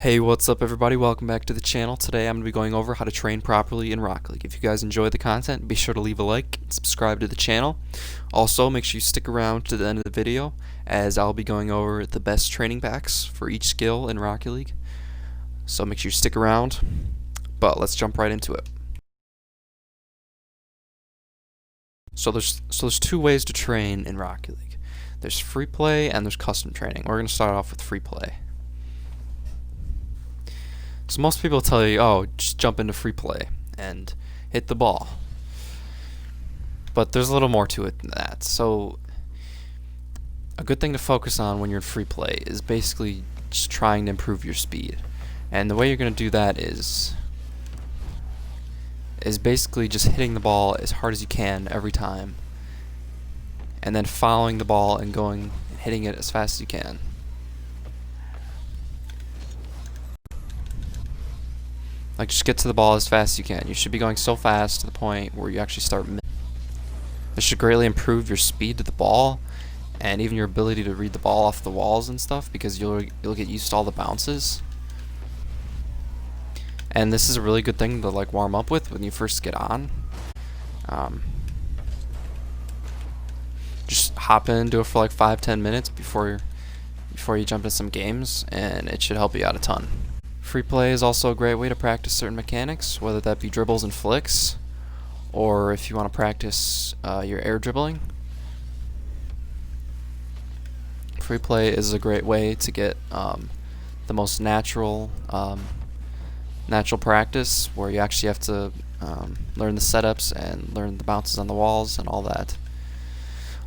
Hey, what's up everybody? Welcome back to the channel. Today I'm going to be going over how to train properly in Rocket League. If you guys enjoy the content, be sure to leave a like and subscribe to the channel. Also, make sure you stick around to the end of the video as I'll be going over the best training packs for each skill in Rocket League. So make sure you stick around, but let's jump right into it. So there's two ways to train in Rocket League. There's free play and there's custom training. We're going to start off with free play. So most people tell you, oh, just jump into free play and hit the ball. But there's a little more to it than that. So a good thing to focus on when you're in free play is basically just trying to improve your speed. And the way you're going to do that is basically just hitting the ball as hard as you can every time. And then following the ball and hitting it as fast as you can. Like, just get to the ball as fast as you can. You should be going so fast to the point where you actually start This should greatly improve your speed to the ball and even your ability to read the ball off the walls and stuff, because you'll get used to all the bounces. And this is a really good thing to like warm up with when you first get on. Just hop in, do it for like 5-10 minutes before you jump into some games, and it should help you out a ton. Free play is also a great way to practice certain mechanics, whether that be dribbles and flicks, or if you want to practice your air dribbling. Free play is a great way to get the most natural practice, where you actually have to learn the setups and learn the bounces on the walls and all that.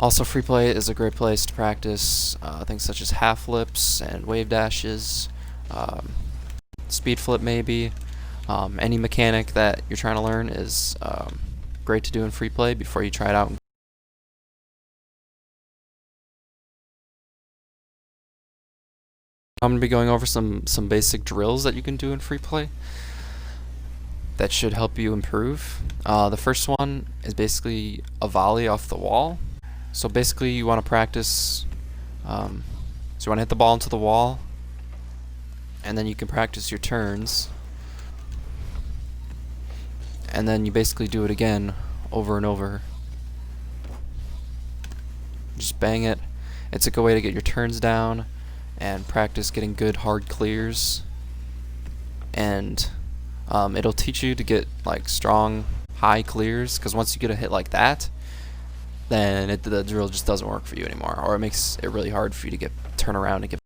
Also, free play is a great place to practice things such as half flips and wave dashes. Speed flip maybe. Any mechanic that you're trying to learn is great to do in free play before you try it out. I'm going to be going over some basic drills that you can do in free play that should help you improve. The first one is basically a volley off the wall. So basically you want to practice, so you want to hit the ball into the wall, and then you can practice your turns, and then you basically do it again over and over. Just bang it. It's a good way to get your turns down and practice getting good hard clears, and it'll teach you to get like strong high clears, because once you get a hit like that, then the drill just doesn't work for you anymore, or it makes it really hard for you to turn around and get.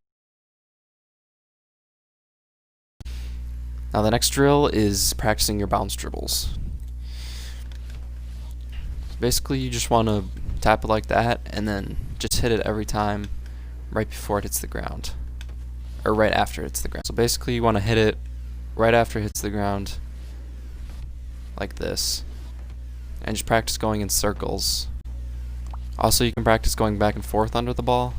Now the next drill is practicing your bounce dribbles. Basically you just want to tap it like that and then just hit it every time right before it hits the ground, or right after it hits the ground. So basically you want to hit it right after it hits the ground like this, and just practice going in circles. Also, you can practice going back and forth under the ball.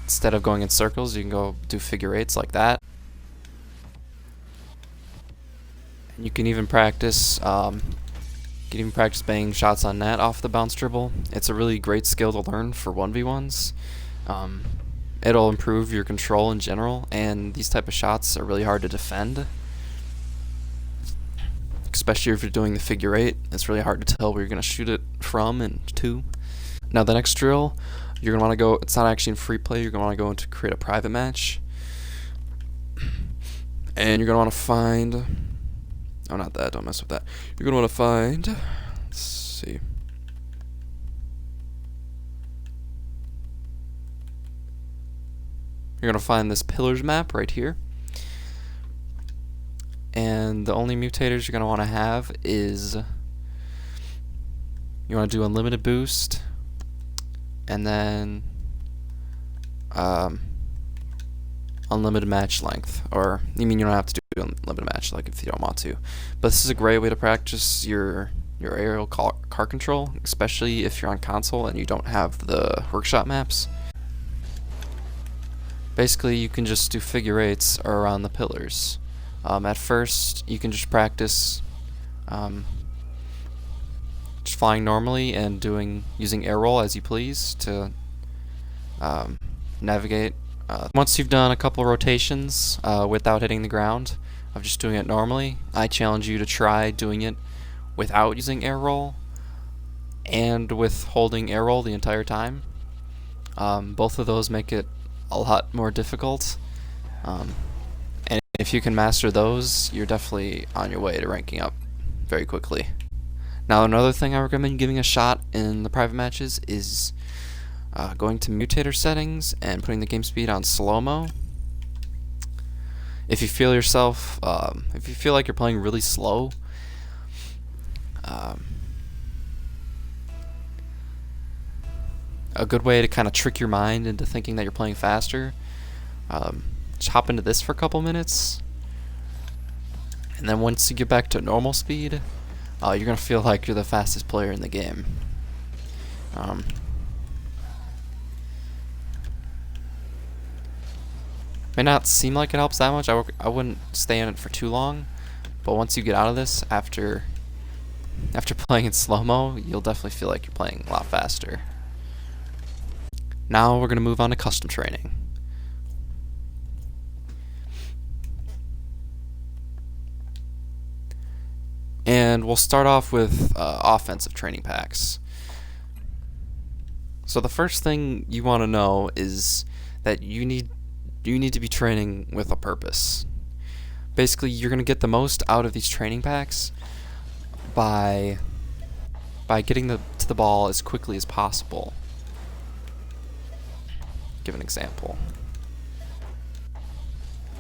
Instead of going in circles, you can go do figure eights like that. And you can even practice banging shots on net off the bounce dribble. It's a really great skill to learn for 1v1s. It'll improve your control in general, and these type of shots are really hard to defend. Especially if you're doing the figure eight, it's really hard to tell where you're going to shoot it from and to. Now the next drill, you're going to want to go, it's not actually in free play, you're going to want to go into create a private match. And you're going to want to find, oh not that, don't mess with that. You're going to want to find, let's see. You're going to find this pillars map right here. And the only mutators you're going to want to have is, you want to do unlimited boost, and then unlimited match length. Or, you mean you don't have to do unlimited match, like if you don't want to. But this is a great way to practice your aerial car control, especially if you're on console and you don't have the workshop maps. Basically, you can just do figure eights around the pillars. At first, you can just practice just flying normally and using air roll as you please to navigate Once you've done a couple rotations without hitting the ground, of just doing it normally, I challenge you to try doing it without using air roll and with holding air roll the entire time. Both of those make it a lot more difficult. And if you can master those, you're definitely on your way to ranking up very quickly. Now, another thing I recommend giving a shot in the private matches is going to Mutator settings and putting the game speed on slow-mo. If you feel yourself, if you feel like you're playing really slow, a good way to kind of trick your mind into thinking that you're playing faster, just hop into this for a couple minutes, and then once you get back to normal speed, you're going to feel like you're the fastest player in the game. May not seem like it helps that much. I wouldn't stay in it for too long, but once you get out of this, after playing in slow-mo, you'll definitely feel like you're playing a lot faster. Now we're going to move on to custom training. And we'll start off with offensive training packs. So the first thing you want to know is that you need to be training with a purpose. Basically, you're going to get the most out of these training packs by getting to the ball as quickly as possible. Give an example.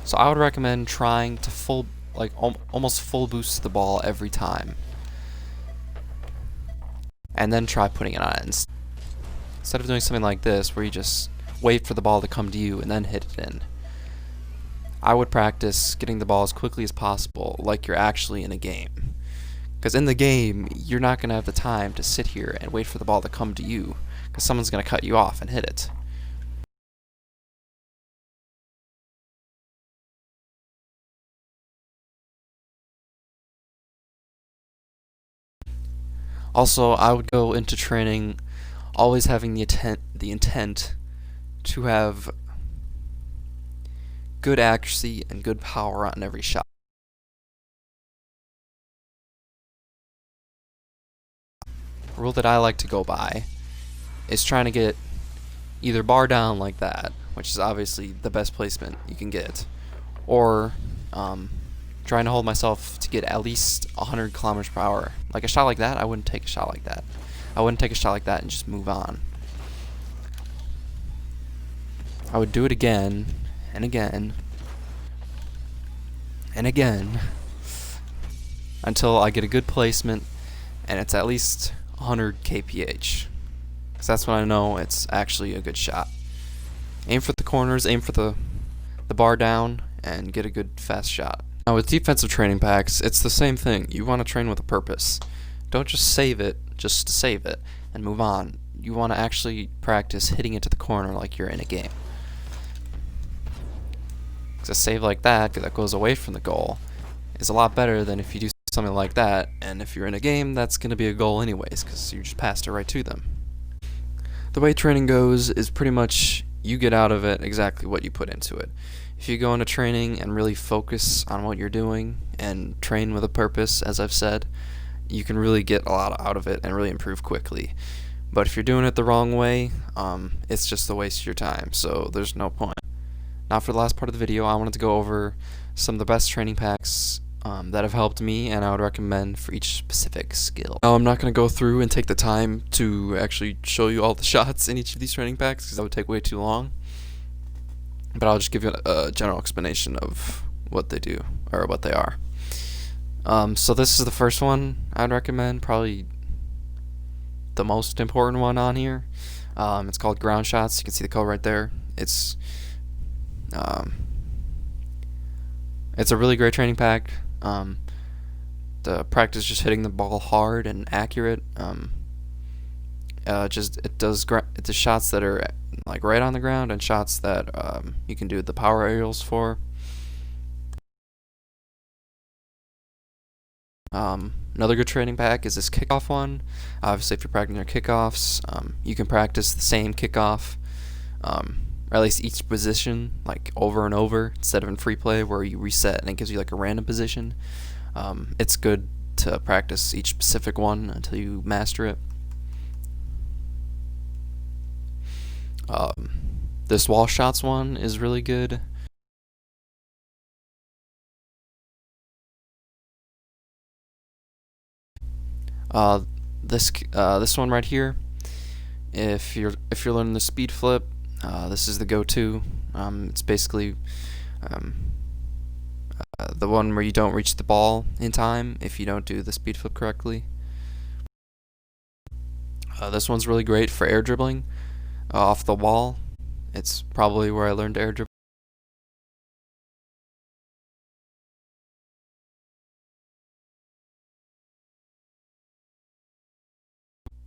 So I would recommend trying to almost full boost the ball every time, and then try putting it on instead of doing something like this where you just wait for the ball to come to you and then hit it in. I would practice getting the ball as quickly as possible, like you're actually in a game. Because in the game, you're not going to have the time to sit here and wait for the ball to come to you, because someone's going to cut you off and hit it. Also, I would go into training always having the intent to have good accuracy and good power on every shot. A rule that I like to go by is trying to get either bar down like that, which is obviously the best placement you can get, or trying to hold myself to get at least 100 kilometers per hour. Like a shot like that, I wouldn't take a shot like that. I wouldn't take a shot like that and just move on. I would do it again and again and again until I get a good placement and it's at least 100 kph. Because that's when I know it's actually a good shot. Aim for the corners, aim for the bar down, and get a good fast shot. Now with defensive training packs, it's the same thing. You want to train with a purpose. Don't just save it just to save it and move on. You want to actually practice hitting it to the corner like you're in a game. Because a save like that goes away from the goal is a lot better than if you do something like that, and if you're in a game, that's going to be a goal anyways, because you just passed it right to them. The way training goes is pretty much you get out of it exactly what you put into it. If you go into training and really focus on what you're doing and train with a purpose, as I've said, you can really get a lot out of it and really improve quickly. But if you're doing it the wrong way, it's just a waste of your time, so there's no point. Now for the last part of the video, I wanted to go over some of the best training packs that have helped me and I would recommend for each specific skill. Now I'm not going to go through and take the time to actually show you all the shots in each of these training packs because that would take way too long. But I'll just give you a general explanation of what they do, or what they are. So this is the first one I'd recommend, probably the most important one on here. It's called Ground Shots. You can see the code right there. It's a really great training pack. The practice just hitting the ball hard and accurate. It does shots that are like right on the ground and shots that you can do the power aerials for. Another good training pack is this kickoff one. Obviously, if you're practicing your kickoffs, you can practice the same kickoff or at least each position, like over and over, instead of in free play where you reset and it gives you like a random position. It's good to practice each specific one until you master it. This wall shots one is really good. Uh, this one right here, if you're learning the speed flip, this is the go-to. It's basically the one where you don't reach the ball in time if you don't do the speed flip correctly. This one's really great for air dribbling off the wall. It's probably where I learned air dribble.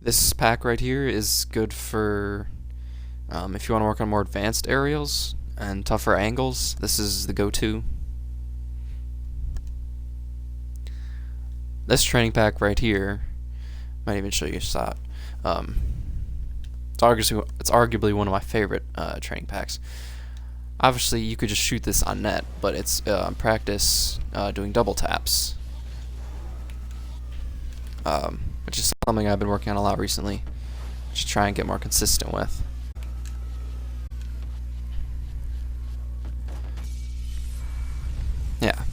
This pack right here is good for if you want to work on more advanced aerials and tougher angles. This is the go-to. This training pack right here, might even show you a shot. It's arguably one of my favorite training packs. Obviously, you could just shoot this on net, but it's practice doing double taps, which is something I've been working on a lot recently, just try and get more consistent with. Yeah,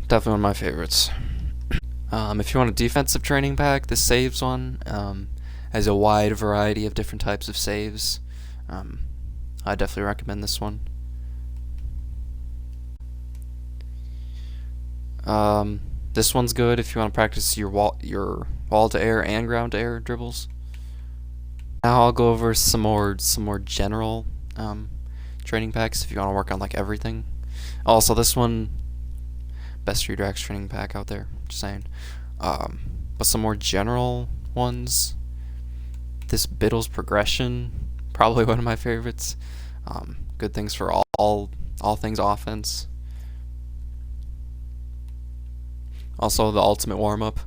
definitely one of my favorites. If you want a defensive training pack, this saves one has a wide variety of different types of saves. I definitely recommend this one. This one's good if you want to practice your wall to air and ground to air dribbles. Now I'll go over some more general training packs if you want to work on like everything. Also, this one, best redrax training pack out there. Just saying. But some more general ones. This Biddle's progression, probably one of my favorites. Good things for all things offense. Also, the ultimate warm-up,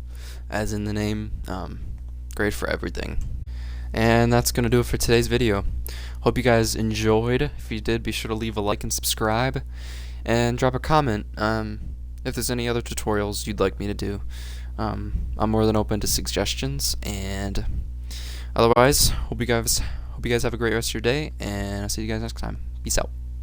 as in the name, great for everything. And that's going to do it for today's video. Hope you guys enjoyed. If you did, be sure to leave a like and subscribe. And drop a comment if there's any other tutorials you'd like me to do. I'm more than open to suggestions. And otherwise, hope you guys have a great rest of your day. And I'll see you guys next time. Peace out.